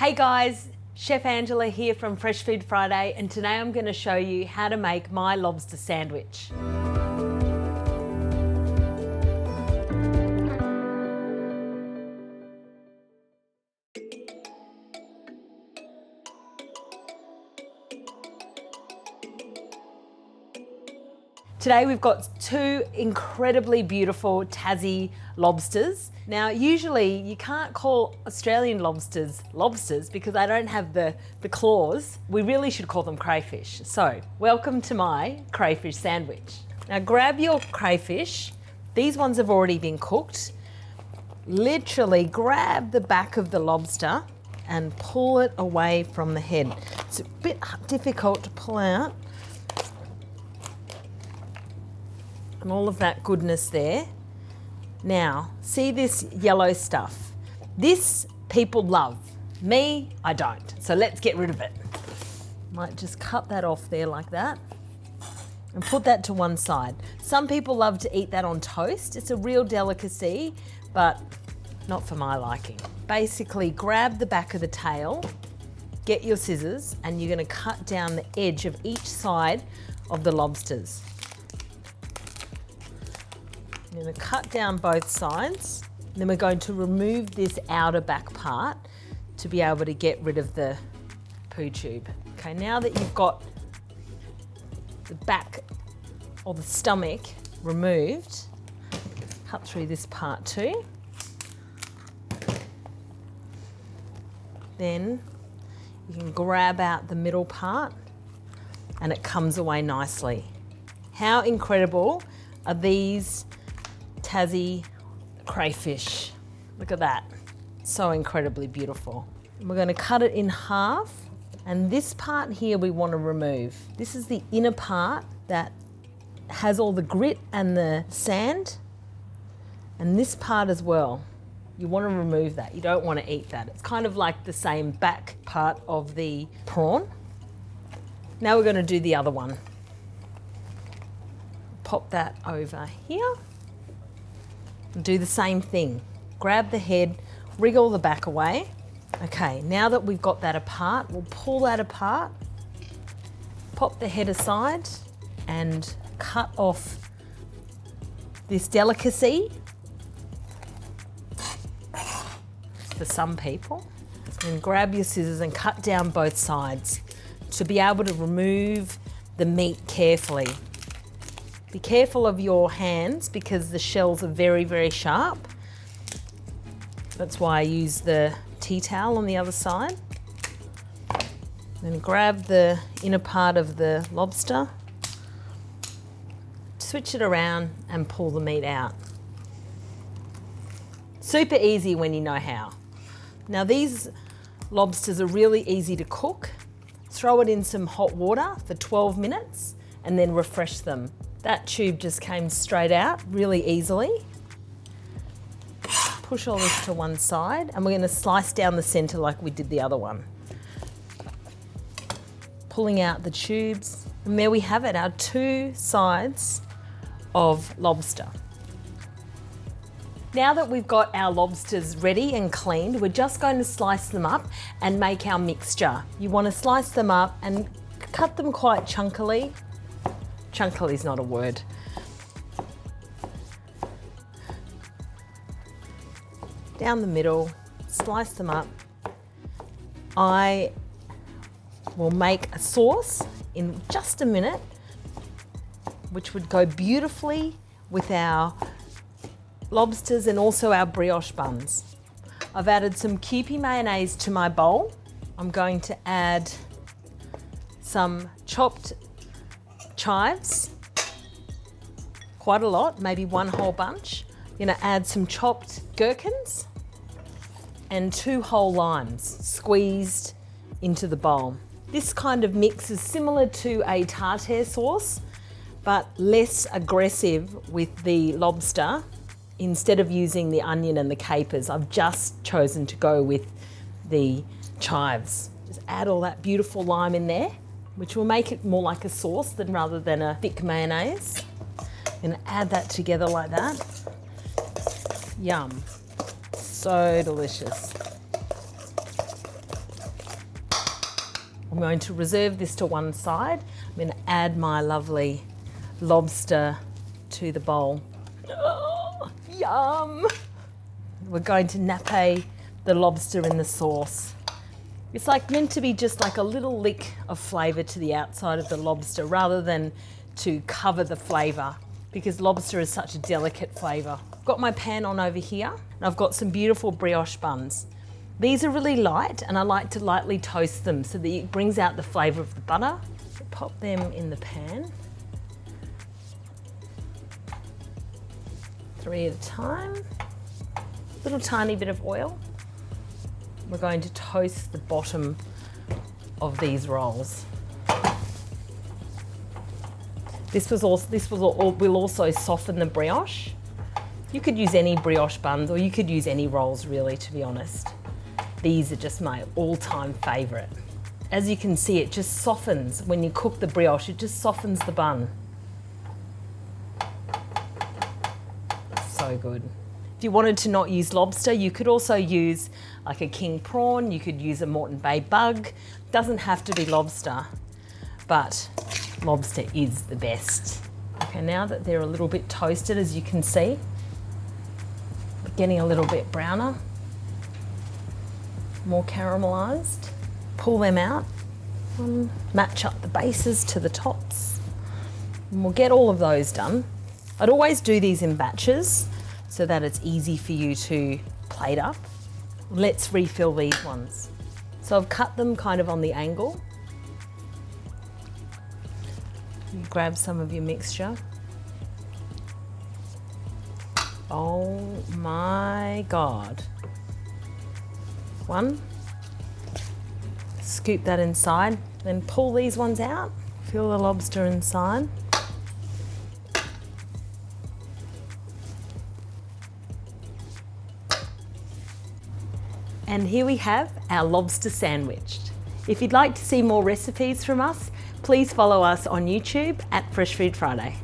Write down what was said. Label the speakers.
Speaker 1: Hey guys, Chef Angela here from Fresh Food Friday, and today I'm going to show you how to make my lobster sandwich. Today we've got two incredibly beautiful Tassie lobsters. Now usually you can't call Australian lobsters lobsters because they don't have the claws. We really should call them crayfish. So welcome to my crayfish sandwich. Now grab your crayfish. These ones have already been cooked. Literally grab the back of the lobster and pull it away from the head. It's a bit difficult to pull out. And all of that goodness there. Now, see this yellow stuff? This people love. Me, I don't. So let's get rid of it. Might just cut that off there like that and put that to one side. Some people love to eat that on toast. It's a real delicacy, but not for my liking. Basically, grab the back of the tail, get your scissors, and you're gonna cut down the edge of each side of the lobsters. I'm going to cut down both sides. Then we're going to remove this outer back part to be able to get rid of the poo tube. Okay, now that you've got the back or the stomach removed, cut through this part too. Then you can grab out the middle part and it comes away nicely. How incredible are these Tassie crayfish? Look at that, so incredibly beautiful. And we're going to cut it in half, and this part here we want to remove. This is the inner part that has all the grit and the sand, and this part as well. You want to remove that. You don't want to eat that. It's kind of like the same back part of the prawn. Now we're going to do the other one. Pop that over here. Do the same thing. Grab the head, wriggle the back away. Okay, now that we've got that apart, we'll pull that apart, pop the head aside, and cut off this delicacy for some people. And grab your scissors and cut down both sides to be able to remove the meat carefully. Be careful of your hands because the shells are very, very sharp. That's why I use the tea towel on the other side. Then grab the inner part of the lobster, switch it around and pull the meat out. Super easy when you know how. Now these lobsters are really easy to cook. Throw it in some hot water for 12 minutes and then refresh them. That tube just came straight out really easily. Push all this to one side and we're going to slice down the center like we did the other one. Pulling out the tubes, and there we have it, our two sides of lobster. Now that we've got our lobsters ready and cleaned, we're just going to slice them up and make our mixture. You want to slice them up and cut them quite chunkily. Chunkily is not a word. Down the middle, slice them up. I will make a sauce in just a minute, which would go beautifully with our lobsters and also our brioche buns. I've added some Kewpie mayonnaise to my bowl. I'm going to add some chopped chives, quite a lot, maybe one whole bunch. I'm going to add some chopped gherkins and 2 whole limes squeezed into the bowl. This kind of mix is similar to a tartare sauce, but less aggressive with the lobster. Instead of using the onion and the capers, I've just chosen to go with the chives. Just add all that beautiful lime in there, which will make it more like a sauce rather than a thick mayonnaise. I'm gonna add that together like that. Yum, so delicious. I'm going to reserve this to one side. I'm going to add my lovely lobster to the bowl. Oh, yum! We're going to nappe the lobster in the sauce. It's like meant to be just like a little lick of flavour to the outside of the lobster rather than to cover the flavour, because lobster is such a delicate flavour. I've got my pan on over here and I've got some beautiful brioche buns. These are really light and I like to lightly toast them so that it brings out the flavour of the butter. So pop them in the pan. 3 at a time. Little tiny bit of oil. We're going to toast the bottom of these rolls. This will also soften the brioche. You could use any brioche buns or you could use any rolls really, to be honest. These are just my all-time favourite. As you can see, it just softens when you cook the brioche, it just softens the bun. So good. If you wanted to not use lobster, you could also use like a king prawn, you could use a Moreton Bay bug. Doesn't have to be lobster, but lobster is the best. Okay, now that they're a little bit toasted, as you can see, getting a little bit browner, more caramelised. Pull them out, match up the bases to the tops, and we'll get all of those done. I'd always do these in batches so that it's easy for you to plate up. Let's refill these ones. So I've cut them kind of on the angle. You grab some of your mixture. Oh my God. One. Scoop that inside, then pull these ones out. Fill the lobster inside. And here we have our lobster sandwich. If you'd like to see more recipes from us, please follow us on YouTube at Fresh Food Friday.